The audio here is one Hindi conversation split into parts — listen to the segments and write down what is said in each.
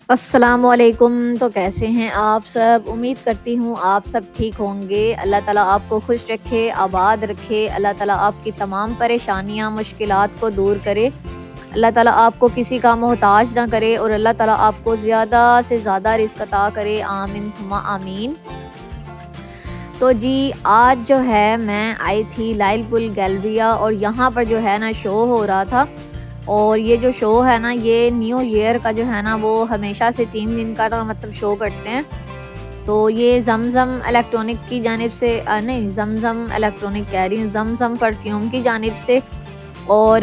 अस्सलामुअलैकुम। तो कैसे हैं आप सब? उम्मीद करती हूँ आप सब ठीक होंगे। अल्लाह ताला आपको खुश रखे, आबाद रखे। अल्लाह ताला आपकी तमाम परेशानियाँ, मुश्किलात को दूर करे। अल्लाह ताला आपको किसी का मोहताज ना करे और अल्लाह ताला आपको ज़्यादा से ज़्यादा रिज़्क अता करे। आमीन सुम्मा आमीन। तो जी, आज जो है मैं आई थी लाइल पुल गैलरिया और यहाँ पर जो है ना शो हो रहा था। और ये जो शो है ना, ये न्यू ईयर का जो है ना वो हमेशा से 3 दिन का ना मतलब शो करते हैं। तो ये ज़मज़म इलेक्ट्रॉनिक की जानिब से नहीं, ज़मज़म इलेक्ट्रॉनिक कह रही हूँ, ज़मज़म परफ्यूम की जानिब से और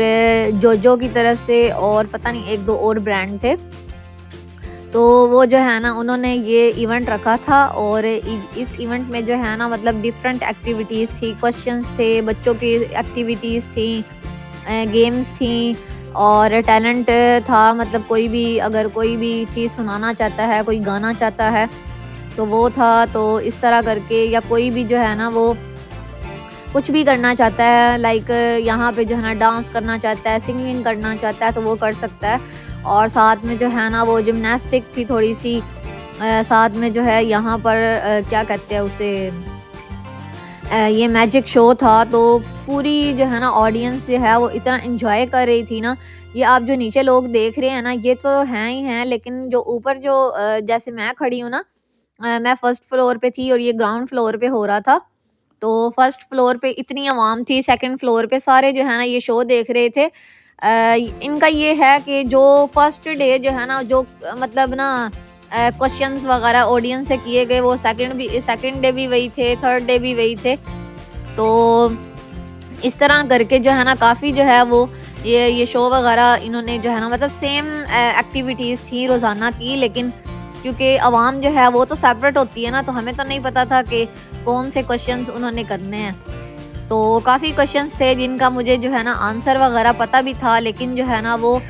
जोजो की तरफ से और पता नहीं 1-2 और ब्रांड थे। तो वो जो है ना उन्होंने ये इवेंट रखा था और इस इवेंट में जो है ना मतलब डिफरेंट एक्टिविटीज़ थी, क्वेश्चंस थे, बच्चों की एक्टिविटीज़ थी, गेम्स थी और टैलेंट था। मतलब कोई भी अगर कोई भी चीज़ सुनाना चाहता है, कोई गाना चाहता है तो वो था। तो इस तरह करके या कोई भी जो है ना वो कुछ भी करना चाहता है, लाइक यहाँ पे जो है ना डांस करना चाहता है, सिंगिंग करना चाहता है तो वो कर सकता है। और साथ में जो है ना वो जिम्नास्टिक थी थोड़ी सी, साथ में जो है यहाँ पर क्या कहते हैं उसे, ये मैजिक शो था। तो पूरी जो है ना ऑडियंस जो है वो इतना एंजॉय कर रही थी ना। ये आप जो नीचे लोग देख रहे हैं ना ये तो हैं ही हैं, लेकिन जो ऊपर जो जैसे मैं खड़ी हूँ ना, मैं फर्स्ट फ्लोर पे थी और ये ग्राउंड फ्लोर पे हो रहा था। तो फर्स्ट फ्लोर पे इतनी आवाम थी, सेकंड फ्लोर पे सारे जो है ना ये शो देख रहे थे। इनका ये है कि जो फर्स्ट डे जो है ना जो मतलब ना क्वेश्चंस वगैरह ऑडियंस से किए गए वो सेकंड डे भी वही थे, थर्ड डे भी वही थे। तो इस तरह करके जो है ना काफ़ी जो है वो ये शो वगैरह इन्होंने जो है ना मतलब सेम एक्टिविटीज़ थी रोज़ाना की, लेकिन क्योंकि आवाम जो है वो तो सेपरेट होती है ना, तो हमें तो नहीं पता था कि कौन से क्वेश्चंस उन्होंने करने हैं। तो काफ़ी क्वेश्चंस थे जिनका मुझे जो है ना आंसर वगैरह पता भी था, लेकिन जो है ना वो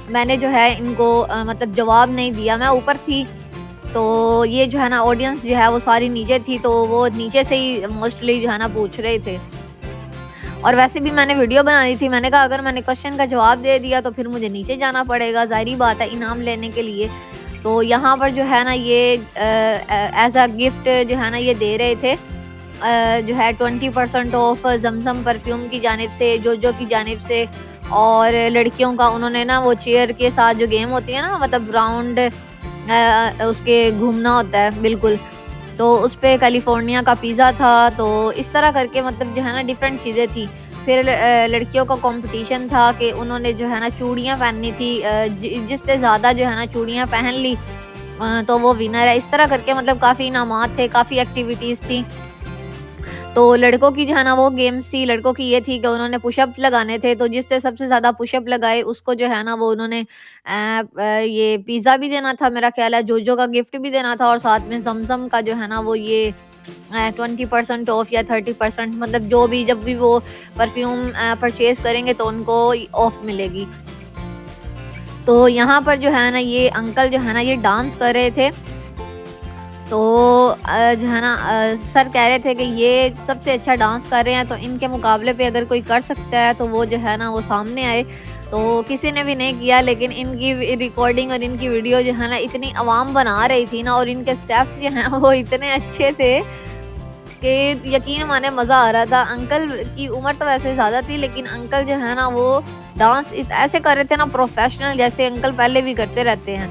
मैंने जो है इनको मतलब जवाब नहीं दिया। मैं ऊपर थी, तो ये जो है ना ऑडियंस जो है वो सारी नीचे थी, तो वो नीचे से ही मोस्टली जो है ना पूछ रहे थे। और वैसे भी मैंने वीडियो बनाई थी, मैंने कहा अगर मैंने क्वेश्चन का जवाब दे दिया तो फिर मुझे नीचे जाना पड़ेगा, ज़ाहिर-सी बात है इनाम लेने के लिए। तो यहाँ पर जो है ना ये एज़ अ गिफ्ट जो है ना ये दे रहे थे, जो है 20% ऑफ ज़मज़म परफ्यूम की जानिब से, जोजो की जानिब से। और लड़कियों का उन्होंने ना वो चेयर के साथ जो गेम होती है ना मतलब राउंड उसके घूमना होता है बिल्कुल। तो उसपे कैलिफ़ोर्निया का पिज़्ज़ा था। तो इस तरह करके मतलब जो है ना डिफरेंट चीज़ें थी। फिर लड़कियों का कॉम्पिटिशन था कि उन्होंने जो है ना चूड़ियाँ पहननी थी, जिसने ज़्यादा जो है ना चूड़ियाँ पहन ली तो वो विनर है। इस तरह करके मतलब काफ़ी इनामात थे, काफ़ी एक्टिविटीज़ थी। तो लड़कों की जो है ना वो गेम्स थी, लड़कों की ये थी कि उन्होंने पुशअप लगाने थे, तो जिसने सबसे ज़्यादा पुशअप लगाए उसको जो है ना वो उन्होंने ये पिज़्ज़ा भी देना था मेरा ख़्याल है, जोजो का गिफ्ट भी देना था और साथ में ज़मज़म का जो है ना वो ये 20% ऑफ या 30% मतलब जो भी जब भी वो परफ्यूम परचेज़ करेंगे तो उनको ऑफ मिलेगी। तो यहाँ पर जो है ना ये अंकल जो है ना ये डांस कर रहे थे। तो जो है ना सर कह रहे थे कि ये सबसे अच्छा डांस कर रहे हैं, तो इनके मुकाबले पे अगर कोई कर सकता है तो वो जो है ना वो सामने आए। तो किसी ने भी नहीं किया, लेकिन इनकी रिकॉर्डिंग और इनकी वीडियो जो है ना इतनी आवाम बना रही थी ना और इनके स्टेप्स जो हैं वो इतने अच्छे थे कि यकीन माने मज़ा आ रहा था। अंकल की उम्र तो वैसे ज़्यादा थी, लेकिन अंकल जो है ना वो डांस ऐसे कर रहे थे ना प्रोफेशनल, जैसे अंकल पहले भी करते रहते हैं।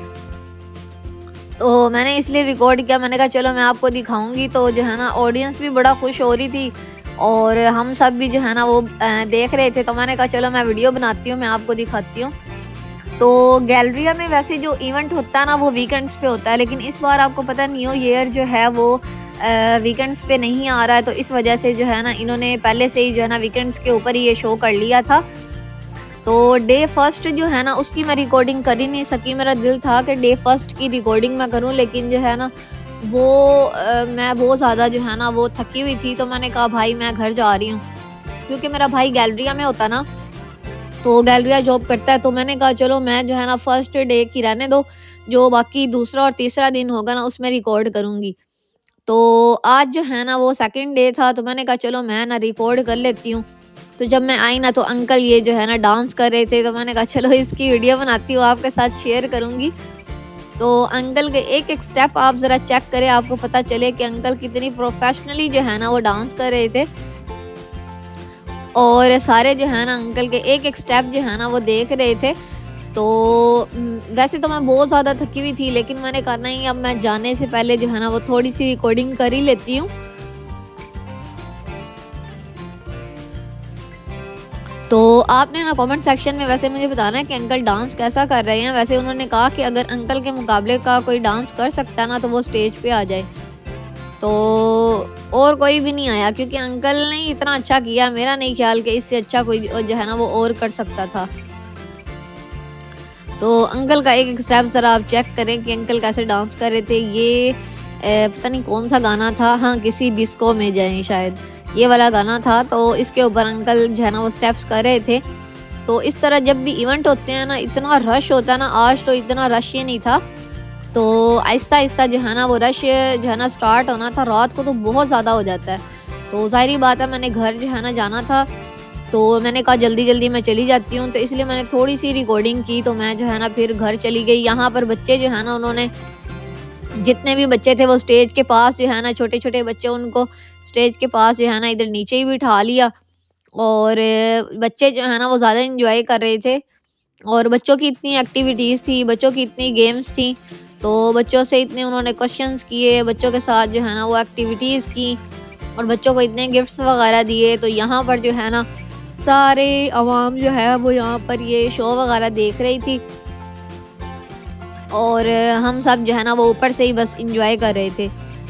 तो मैंने इसलिए रिकॉर्ड किया, मैंने कहा चलो मैं आपको दिखाऊँगी। तो जो है ना ऑडियंस भी बड़ा खुश हो रही थी और हम सब भी जो है ना वो देख रहे थे। तो मैंने कहा चलो मैं वीडियो बनाती हूँ, मैं आपको दिखाती हूँ। तो गैलरिया में वैसे जो इवेंट होता है ना वो वीकेंड्स पे होता है, लेकिन इस बार आपको पता है न्यू ईयर जो है वो वीकेंड्स पे नहीं आ रहा है। तो इस वजह से जो है ना इन्होंने पहले से ही जो है ना वीकेंड्स के ऊपर ही ये शो कर लिया था। तो डे फर्स्ट जो है ना उसकी मैं रिकॉर्डिंग कर ही नहीं सकी। मेरा दिल था कि डे फर्स्ट की रिकॉर्डिंग मैं करूं, लेकिन जो है ना वो मैं बहुत ज़्यादा जो है ना वो थकी हुई थी। तो मैंने कहा भाई मैं घर जा रही हूँ, क्योंकि मेरा भाई गैलरिया में होता ना, तो गैलरिया जॉब करता है। तो मैंने कहा चलो मैं जो है ना फर्स्ट डे की रहने दो, जो बाकी दूसरा और तीसरा दिन होगा ना उसमें रिकॉर्ड करूँगी। तो आज जो है ना वो सेकंड डे था, तो मैंने कहा चलो मैं ना रिकॉर्ड कर लेती हूँ। तो जब मैं आई ना तो अंकल ये जो है ना डांस कर रहे थे, तो मैंने कहा चलो इसकी वीडियो बनाती हूँ आपके साथ शेयर करूँगी। तो अंकल के एक-एक स्टेप आप ज़रा चेक करें, आपको पता चले कि अंकल कितनी प्रोफ़ेशनली जो है ना वो डांस कर रहे थे। और सारे जो है ना अंकल के एक-एक स्टेप जो है ना वो देख रहे थे। तो वैसे तो मैं बहुत ज़्यादा थकी हुई थी, लेकिन मैंने कहा नहीं, अब मैं जाने से पहले जो है ना वो थोड़ी-सी रिकॉर्डिंग कर ही लेती हूँ। तो आपने ना कमेंट सेक्शन में वैसे मुझे बताना है कि अंकल डांस कैसा कर रहे हैं। वैसे उन्होंने कहा कि अगर अंकल के मुकाबले का कोई डांस कर सकता है ना तो वो स्टेज पे आ जाए। तो और कोई भी नहीं आया, क्योंकि अंकल ने इतना अच्छा किया, मेरा नहीं ख्याल कि इससे अच्छा कोई जो है ना वो और कर सकता था। तो अंकल का एक-एक स्टेप ज़रा आप चेक करें कि अंकल कैसे डांस कर रहे थे। ये पता नहीं कौन-सा गाना था, हाँ, किसी डिस्को में जाएँ शायद, ये वाला गाना था। तो इसके ऊपर अंकल जो है ना वो स्टेप्स कर रहे थे। तो इस तरह जब भी इवेंट होते हैं ना, इतना रश होता है ना, आज तो इतना रश ही नहीं था। तो आहिस्ता-आहिस्ता जो है ना वो रश जो है ना स्टार्ट होना था, रात को तो बहुत ज़्यादा हो जाता है। तो ज़ाहिर-सी बात है, मैंने घर जो है ना जाना था, तो मैंने कहा जल्दी-जल्दी मैं चली जाती हूँ, तो इसलिए मैंने थोड़ी-सी रिकॉर्डिंग की, तो मैं जो है ना फिर घर चली गई। यहाँ पर बच्चे जो है ना उन्होंने, जितने भी बच्चे थे वो स्टेज के पास जो है ना, छोटे-छोटे बच्चे, उनको स्टेज के पास जो है ना इधर नीचे ही बिठा लिया। और बच्चे जो है ना वो ज़्यादा एन्जॉय कर रहे थे। और बच्चों की इतनी एक्टिविटीज़ थी, बच्चों की इतनी गेम्स थी, तो बच्चों से इतने उन्होंने क्वेश्चंस किए, बच्चों के साथ जो है ना वो एक्टिविटीज़ की, और बच्चों को इतने गिफ्ट्स वगैरह दिए। तो यहाँ पर जो है ना सारे अवाम जो है वो यहाँ पर ये शो वगैरह देख रही थी, और हम सब जो है ना वो ऊपर से ही बस एंजॉय कर रहे थे।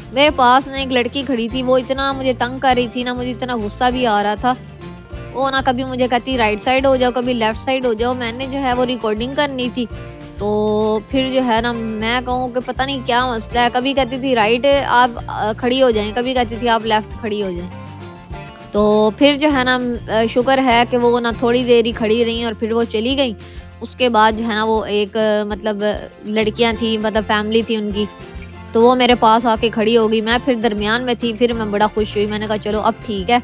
मेरे पास ना एक लड़की खड़ी थी, वो इतना मुझे तंग कर रही थी ना, मुझे इतना गुस्सा भी आ रहा था। वो ना कभी मुझे कहती राइट साइड हो जाओ, कभी लेफ्ट साइड हो जाओ। मैंने जो है वो रिकॉर्डिंग करनी थी, तो फिर जो है ना मैं कहूँ कि पता नहीं क्या मसला है, कभी कहती थी राइट आप खड़ी हो जाएँ, कभी कहती थी आप लेफ्ट खड़ी हो जाएँ। तो फिर जो है ना शुक्र है कि वो ना थोड़ी देर ही खड़ी रहीं और फिर वो चली गईं। उसके बाद जो है ना वो एक मतलब लड़कियाँ थी, मतलब फैमिली थी उनकी, तो वो मेरे पास आके खड़ी हो गई। मैं फिर दरमियान में थी, फिर मैं बड़ा खुश हुई। मैंने कहा चलो अब ठीक है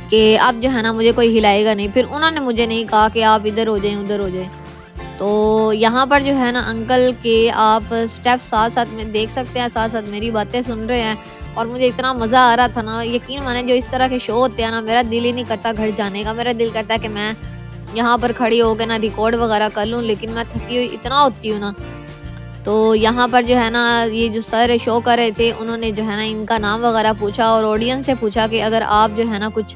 कि अब जो है ना मुझे कोई हिलाएगा नहीं। फिर उन्होंने मुझे नहीं कहा कि आप इधर हो जाएँ, उधर हो जाएँ। तो यहाँ पर जो है ना अंकल के आप स्टेप साथ-साथ में देख सकते हैं, साथ-साथ मेरी बातें सुन रहे हैं, और मुझे इतना मज़ा आ रहा था ना, यकीन माने जो इस तरह के शो होते हैं ना, मेरा दिल ही नहीं करता घर जाने का। मेरा दिल करता है कि मैं यहाँ पर खड़ी होके ना रिकॉर्ड वगैरह कर लूँ, लेकिन मैं थकी हुई इतना होती हूँ ना। तो यहाँ पर जो है ना ये जो सर शो कर रहे थे, उन्होंने जो है ना इनका नाम वगैरह पूछा और ऑडियंस से पूछा कि अगर आप जो है ना कुछ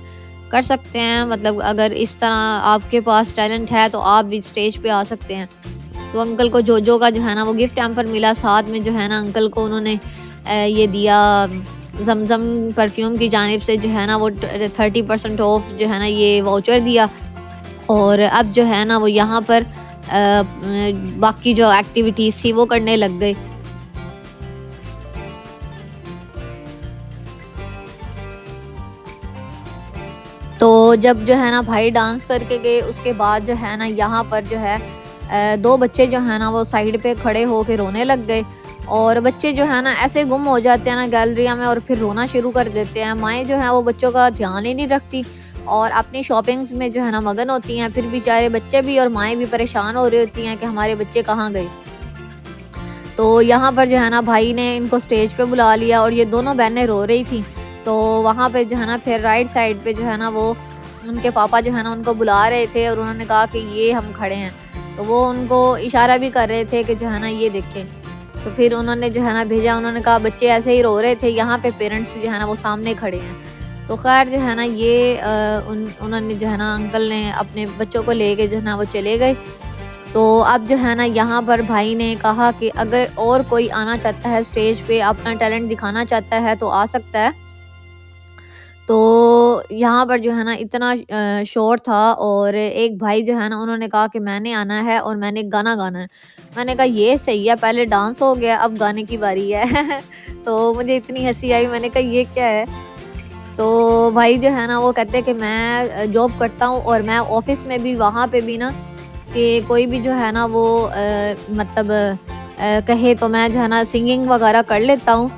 कर सकते हैं, मतलब अगर इस तरह आपके पास टैलेंट है तो आप भी स्टेज पे आ सकते हैं। तो अंकल को जोजो का जो है ना वो गिफ्ट हैम्पर मिला, साथ में जो है ना अंकल को उन्होंने ये दिया, ज़मज़म परफ्यूम की जानिब से जो है ना वो 30% ऑफ जो है ना ये वाउचर दिया। और अब जो है ना वो यहाँ पर बाकी जो एक्टिविटीज़ थी वो करने लग गए। तो जब जो है ना भाई डांस करके गए, उसके बाद जो है ना यहाँ पर जो है 2 बच्चे जो है ना वो साइड पे खड़े होके रोने लग गए। और बच्चे जो है ना ऐसे गुम हो जाते हैं ना गैलरिया में, और फिर रोना शुरू कर देते हैं। माएँ जो हैं वो बच्चों का ध्यान ही नहीं रखती और अपनी शॉपिंग्स में जो है ना मगन होती हैं। फिर बेचारे बच्चे भी और माएँ भी परेशान हो रही होती हैं कि हमारे बच्चे कहाँ गए। तो यहाँ पर जो है ना भाई ने इनको स्टेज पे बुला लिया, और ये दोनों बहनें रो रही थी। तो वहाँ पे जो है ना फिर राइट साइड पे जो है ना वो उनके पापा जो है ना उनको बुला रहे थे, और उन्होंने कहा कि ये हम खड़े हैं। तो वो उनको इशारा भी कर रहे थे कि जो है ना ये देखें। तो फिर उन्होंने जो है ना भेजा, उन्होंने कहा बच्चे ऐसे ही रो रहे थे, यहाँ पे पेरेंट्स जो है ना वो सामने खड़े हैं। तो खैर जो है ना ये उन्होंने जो है ना अंकल ने अपने बच्चों को लेके जो है ना वो चले गए। तो अब जो है ना यहाँ पर भाई ने कहा कि अगर और कोई आना चाहता है स्टेज पे, अपना टैलेंट दिखाना चाहता है तो आ सकता है। तो यहाँ पर जो है ना इतना शोर था, और एक भाई जो है ना उन्होंने कहा कि मैंने आना है और मैंने गाना गाना है। मैंने कहा ये सही है, पहले डांस हो गया, अब गाने की बारी है। तो मुझे इतनी हँसी आई, मैंने कहा ये क्या है? तो भाई जो है ना वो कहते हैं कि मैं जॉब करता हूँ, और मैं ऑफ़िस में भी, वहाँ पे भी ना कि कोई भी जो है ना वो मतलब कहे तो मैं जो है ना सिंगिंग वगैरह कर लेता हूँ।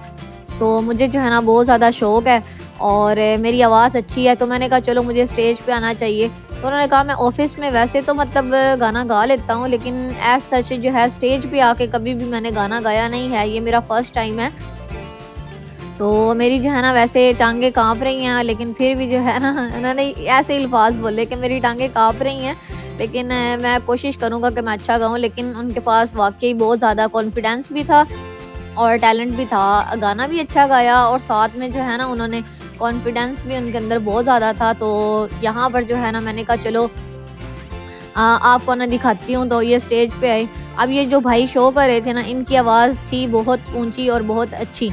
तो मुझे जो है ना बहुत ज़्यादा शौक है, और मेरी आवाज़ अच्छी है। तो मैंने कहा चलो मुझे स्टेज पे आना चाहिए। तो उन्होंने कहा मैं ऑफ़िस में वैसे तो मतलब गाना गा लेता हूँ, लेकिन एज़ सच जो है स्टेज पे आके कभी भी मैंने गाना गाया नहीं है, ये मेरा फर्स्ट टाइम है। तो मेरी जो है ना वैसे टाँगें काँप रही हैं, लेकिन फिर भी जो है ना उन्होंने ऐसे अल्फ़ाज़ बोले कि मेरी टाँगें काँप रही हैं, लेकिन मैं कोशिश करूँगा कि मैं अच्छा गाऊँ। लेकिन उनके पास वाक़ई बहुत ज़्यादा कॉन्फिडेंस भी था और टैलेंट भी था, गाना भी अच्छा गाया और साथ में जो है ना उन्होंने कॉन्फिडेंस भी उनके अंदर बहुत ज़्यादा था। तो यहाँ पर जो है ना मैंने कहा चलो आपको ना दिखाती हूँ, तो ये स्टेज पे आए। अब ये जो भाई शो कर रहे थे ना, इनकी आवाज़ थी बहुत ऊँची और बहुत अच्छी।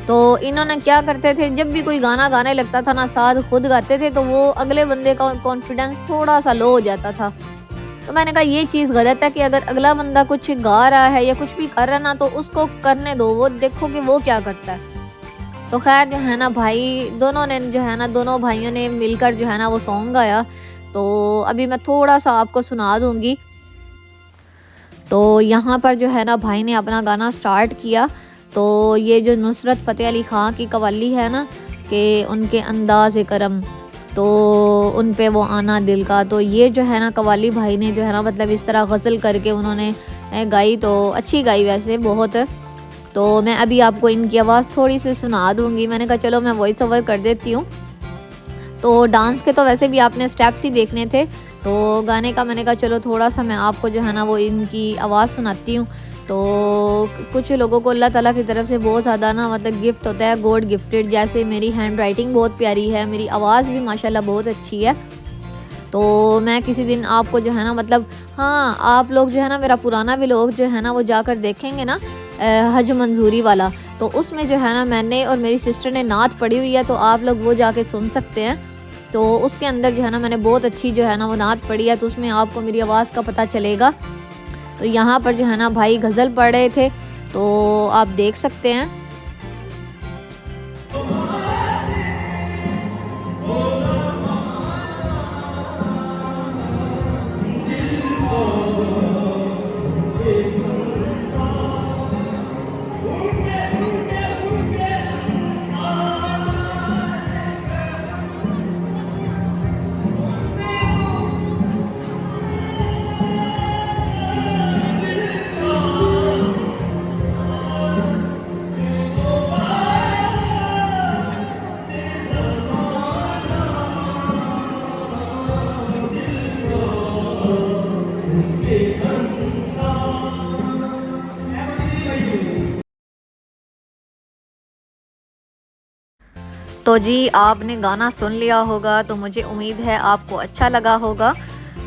तो इन्होंने क्या करते थे, जब भी कोई गाना गाने लगता था ना, साथ खुद गाते थे, तो वो अगले बंदे का कॉन्फिडेंस थोड़ा-सा लो हो जाता था। तो मैंने कहा ये चीज़ गलत है कि अगर अगला बंदा कुछ गा रहा है या कुछ भी कर रहा है ना, तो उसको करने दो, वो देखो कि वो क्या करता है। तो ख़ैर जो है ना भाई दोनों ने जो है ना दोनों भाइयों ने मिलकर जो है ना वो सॉन्ग गाया। तो अभी मैं थोड़ा-सा आपको सुना दूँगी। तो यहाँ पर जो है ना भाई ने अपना गाना स्टार्ट किया। तो ये जो नुसरत फ़तेह अली ख़ाँ की कव्वाली है ना कि उनके अंदाज़ करम, तो उन पे वो आना दिल का, तो ये जो है ना कव्वाली भाई ने जो है ना मतलब इस तरह गज़ल करके उन्होंने गाई, तो अच्छी गाई वैसे बहुत। तो मैं अभी आपको इनकी आवाज़ थोड़ी-सी सुना दूँगी। मैंने कहा चलो मैं वॉइस ओवर कर देती हूँ। तो डांस के तो वैसे भी आपने स्टेप्स ही देखने थे, तो गाने का मैंने कहा चलो थोड़ा-सा मैं आपको जो है ना वो इनकी आवाज़ सुनाती हूँ। तो कुछ लोगों को अल्लाह ताला की तरफ से बहुत ज़्यादा ना मतलब गिफ्ट होता है, गॉड गिफ्टेड। जैसे मेरी हैंड राइटिंग बहुत प्यारी है, मेरी आवाज़ भी माशाल्लाह बहुत अच्छी है। तो मैं किसी दिन आपको जो है ना मतलब हाँ, आप लोग जो है ना मेरा पुराना व्लॉग जो है ना वो जाकर देखेंगे ना हज मंजूरी वाला, तो उसमें जो है ना मैंने और मेरी सिस्टर ने नात पढ़ी हुई है, तो आप लोग वो जाके सुन सकते हैं। तो उसके अंदर जो है ना मैंने बहुत अच्छी जो है ना वो नात पढ़ी है, तो उसमें आपको मेरी आवाज़ का पता चलेगा। तो यहाँ पर जो है ना भाई गज़ल पढ़ रहे थे, तो आप देख सकते हैं। तो जी आपने गाना सुन लिया होगा, तो मुझे उम्मीद है आपको अच्छा लगा होगा।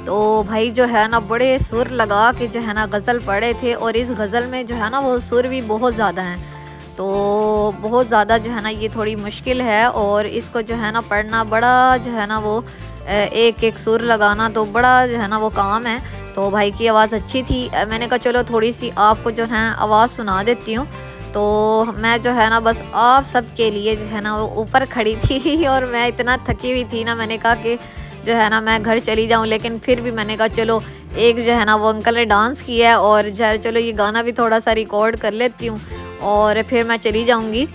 तो भाई जो है ना बड़े सुर लगा के जो है ना गज़ल पढ़े थे, और इस गज़ल में जो है ना वो सुर भी बहुत ज़्यादा हैं। तो बहुत ज़्यादा जो है ना ये थोड़ी मुश्किल है, और इसको जो है ना पढ़ना बड़ा जो है ना वो एक एक सुर लगाना तो बड़ा जो है ना वो काम है। तो भाई की आवाज़ अच्छी थी। मैंने कहा चलो थोड़ी सी आपको जो है आवाज़ सुना देती हूँ। तो मैं जो है ना बस आप सब के लिए जो है ना वो ऊपर खड़ी थी और मैं इतना थकी हुई थी ना, मैंने कहा कि जो है ना मैं घर चली जाऊं, लेकिन फिर भी मैंने कहा चलो एक जो है ना वो अंकल ने डांस किया है, और जो है चलो ये गाना भी थोड़ा सा रिकॉर्ड कर लेती हूँ और फिर मैं चली जाऊंगी।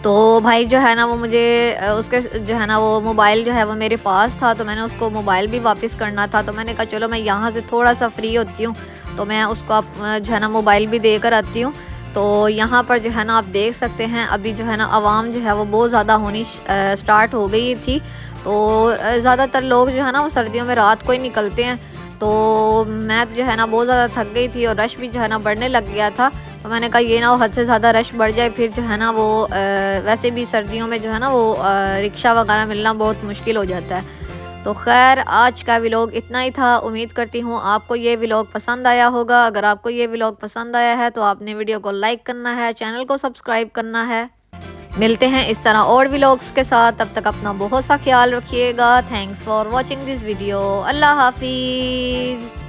तो भाई जो है ना वो मुझे उसके जो है ना वो मोबाइल जो है वो मेरे पास था, तो मैंने उसको मोबाइल भी वापस करना था। तो मैंने कहा चलो मैं यहाँ से थोड़ा सा फ्री होती हूँ, तो मैं उसको जो है ना मोबाइल भी दे कर आती हूँ। तो यहाँ पर जो है ना आप देख सकते हैं अभी जो है ना आवाम जो है वो बहुत ज़्यादा होनी स्टार्ट हो गई थी। तो ज़्यादातर लोग जो है ना वो सर्दियों में रात को ही निकलते हैं। तो मैं जो है ना बहुत ज़्यादा थक गई थी और रश भी जो है ना बढ़ने लग गया था। तो मैंने कहा ये ना वो हद से ज़्यादा रश बढ़ जाए, फिर जो है ना वो वैसे भी सर्दियों में जो है ना वो रिक्शा वगैरह मिलना बहुत मुश्किल हो जाता है। तो खैर आज का व्लॉग इतना ही था। उम्मीद करती हूँ आपको ये व्लॉग पसंद आया होगा। अगर आपको ये व्लॉग पसंद आया है तो आपने वीडियो को लाइक करना है, चैनल को सब्सक्राइब करना है। मिलते हैं इस तरह और व्लॉग्स के साथ, तब तक अपना बहुत सा ख्याल रखिएगा। Thanks for watching this video. अल्लाह हाफिज़।